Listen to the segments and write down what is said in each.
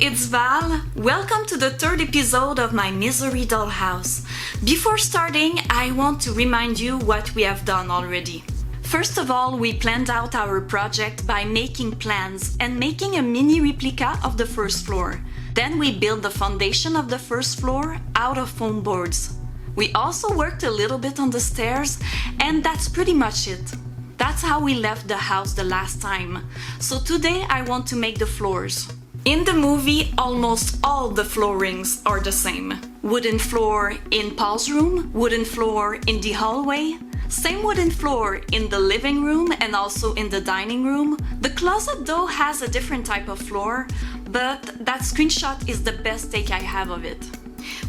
it's Val. Welcome to the third episode of my Misery Dollhouse. Before starting, I want to remind you what we have done already. First of all, we planned out our project by making plans and making a mini replica of the first floor. Then we built the foundation of the first floor out of foam boards. We also worked a little bit on the stairs, and that's pretty much it. That's how we left the house the last time. So today I want to make the floors. In the movie, almost all the floorings are the same. Wooden floor in Paul's room, wooden floor in the hallway, same wooden floor in the living room and also in the dining room. The closet though has a different type of floor, but that screenshot is the best take I have of it.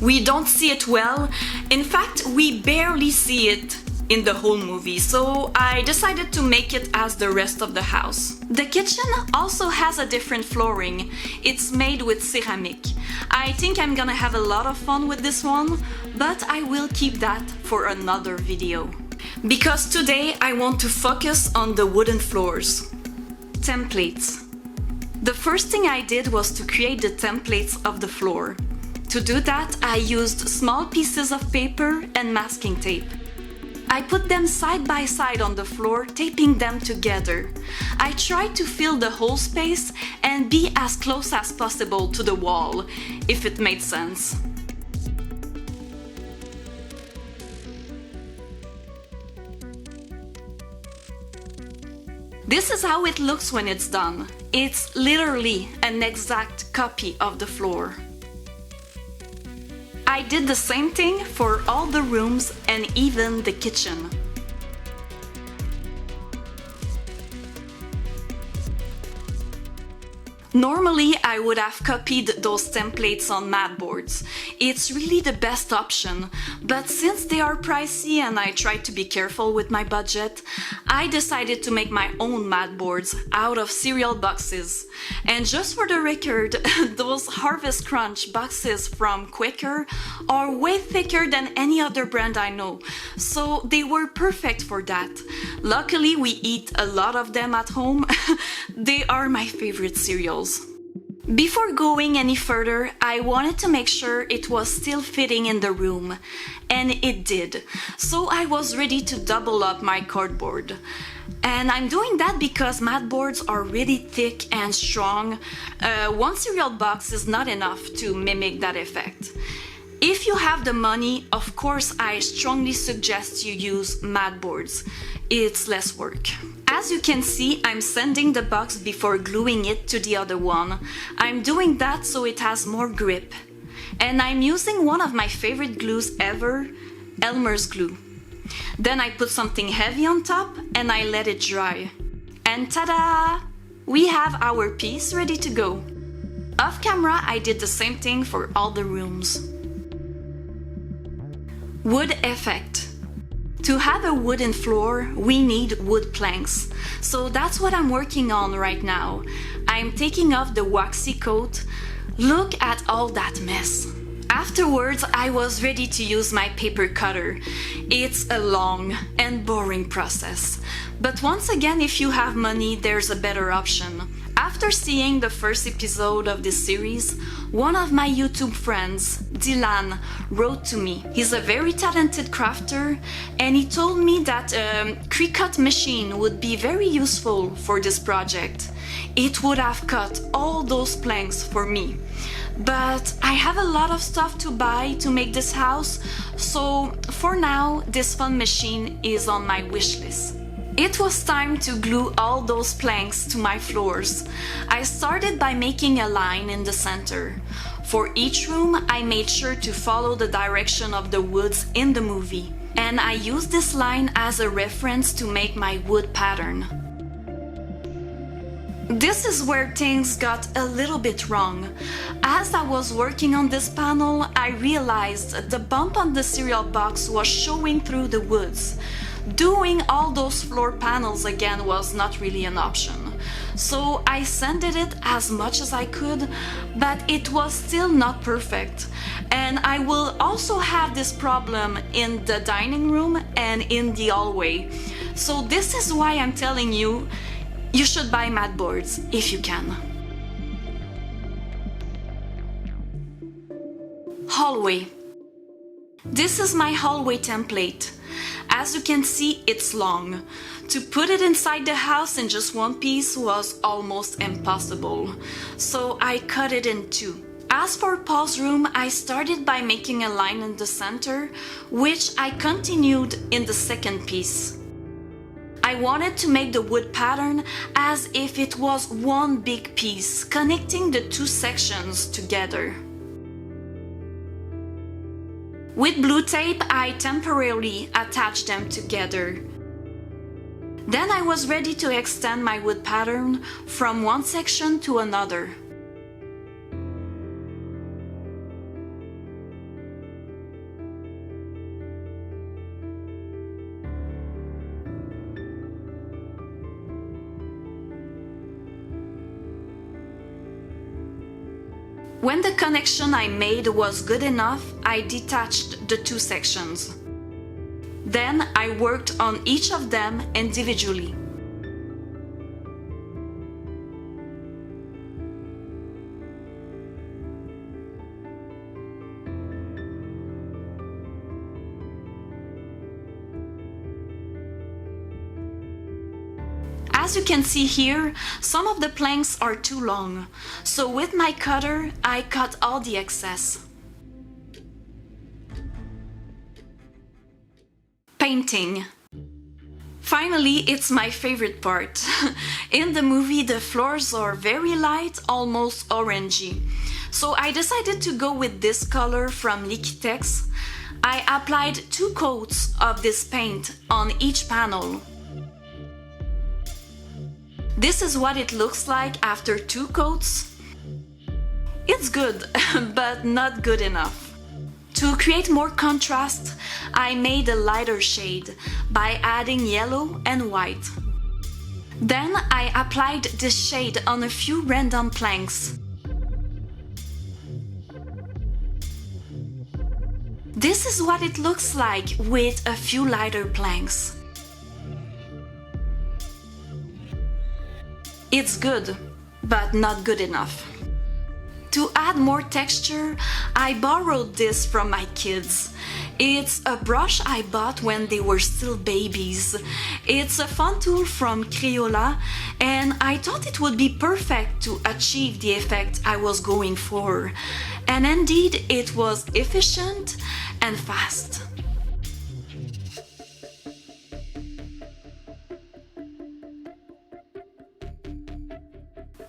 We don't see it well. In fact, we barely see it in the whole movie, so I decided to make it as the rest of the house. The kitchen also has a different flooring. It's made with ceramic. I think I'm gonna have a lot of fun with this one, but I will keep that for another video. Because today I want to focus on the wooden floors. Templates. The first thing I did was to create the templates of the floor. To do that, I used small pieces of paper and masking tape. I put them side by side on the floor, taping them together. I tried to fill the whole space and be as close as possible to the wall, if it made sense. This is how it looks when it's done. It's literally an exact copy of the floor. I did the same thing for all the rooms and even the kitchen. Normally, I would have copied those templates on mat boards. It's really the best option, but since they are pricey and I try to be careful with my budget, I decided to make my own mat boards out of cereal boxes. And just for the record, those Harvest Crunch boxes from Quaker are way thicker than any other brand I know, so they were perfect for that. Luckily, we eat a lot of them at home. They are my favorite cereals. Before going any further, I wanted to make sure it was still fitting in the room, and it did. So I was ready to double up my cardboard. And I'm doing that because mat boards are really thick and strong. One cereal box is not enough to mimic that effect. If you have the money, of course, I strongly suggest you use mat boards. It's less work. As you can see, I'm sanding the box before gluing it to the other one. I'm doing that so it has more grip. And I'm using one of my favorite glues ever, Elmer's glue. Then I put something heavy on top and I let it dry. And ta-da! We have our piece ready to go. Off camera, I did the same thing for all the rooms. Wood effect. To have a wooden floor, we need wood planks. So that's what I'm working on right now. I'm taking off the waxy coat. Look at all that mess. Afterwards, I was ready to use my paper cutter. It's a long and boring process. But once again, if you have money, there's a better option. After seeing the first episode of this series, one of my YouTube friends, Dylan, wrote to me. He's a very talented crafter, and he told me that a Cricut machine would be very useful for this project. It would have cut all those planks for me. But I have a lot of stuff to buy to make this house, so for now, this fun machine is on my wish list. It was time to glue all those planks to my floors. I started by making a line in the center. For each room, I made sure to follow the direction of the woods in the movie. And I used this line as a reference to make my wood pattern. This is where things got a little bit wrong. As I was working on this panel, I realized the bump on the cereal box was showing through the woods. Doing all those floor panels again was not really an option. So I sanded it as much as I could, but it was still not perfect. And I will also have this problem in the dining room and in the hallway. So this is why I'm telling you, you should buy mat boards if you can. Hallway. This is my hallway template. As you can see, it's long. To put it inside the house in just one piece was almost impossible, so I cut it in two. As for Paul's room, I started by making a line in the center, which I continued in the second piece. I wanted to make the wood pattern as if it was one big piece, connecting the two sections together. With blue tape, I temporarily attached them together. Then I was ready to extend my wood pattern from one section to another. When the connection I made was good enough, I detached the two sections. Then I worked on each of them individually. As you can see here, some of the planks are too long, so with my cutter, I cut all the excess. Painting. Finally, it's my favorite part. In the movie, the floors are very light, almost orangey. So I decided to go with this color from Liquitex. I applied 2 coats of this paint on each panel. This is what it looks like after 2 coats. It's good, but not good enough. To create more contrast, I made a lighter shade by adding yellow and white. Then I applied this shade on a few random planks. This is what it looks like with a few lighter planks. It's good, but not good enough. To add more texture, I borrowed this from my kids. It's a brush I bought when they were still babies. It's a fun tool from Crayola, and I thought it would be perfect to achieve the effect I was going for. And indeed, it was efficient and fast.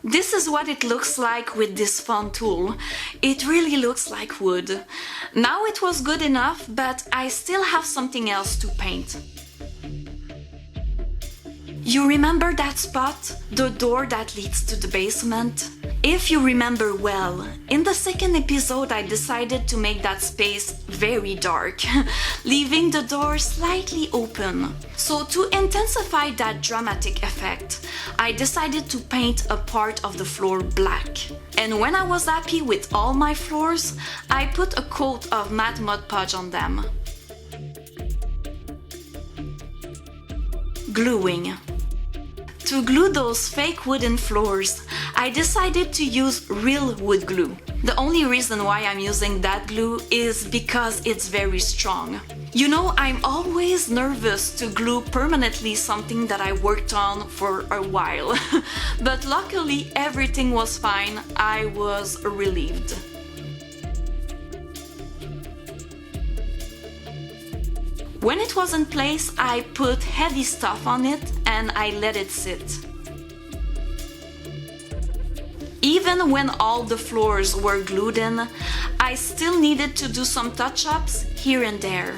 This is what it looks like with this fun tool. It really looks like wood. Now it was good enough, but I still have something else to paint. You remember that spot? The door that leads to the basement? If you remember well, in the second episode I decided to make that space very dark, leaving the door slightly open. So to intensify that dramatic effect, I decided to paint a part of the floor black. And when I was happy with all my floors, I put a coat of matte Mod Podge on them. Gluing. To glue those fake wooden floors, I decided to use real wood glue. The only reason why I'm using that glue is because it's very strong. You know, I'm always nervous to glue permanently something that I worked on for a while. But luckily, everything was fine. I was relieved. When it was in place, I put heavy stuff on it and I let it sit. Even when all the floors were glued in, I still needed to do some touch-ups here and there.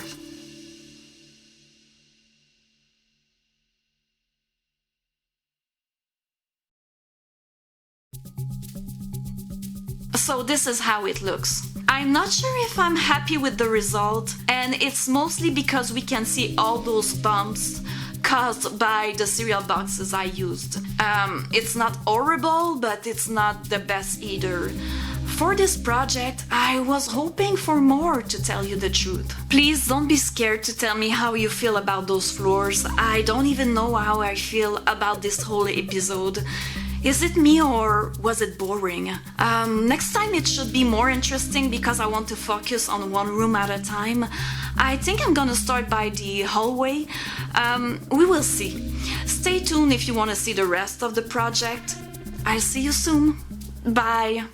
So this is how it looks. I'm not sure if I'm happy with the result, and it's mostly because we can see all those bumps caused by the cereal boxes I used. It's not horrible, but it's not the best either. For this project, I was hoping for more, to tell you the truth. Please don't be scared to tell me how you feel about those floors. I don't even know how I feel about this whole episode. Is it me or was it boring? Next time it should be more interesting because I want to focus on one room at a time. I think I'm gonna start by the hallway. We will see. Stay tuned if you want to see the rest of the project. I'll see you soon. Bye.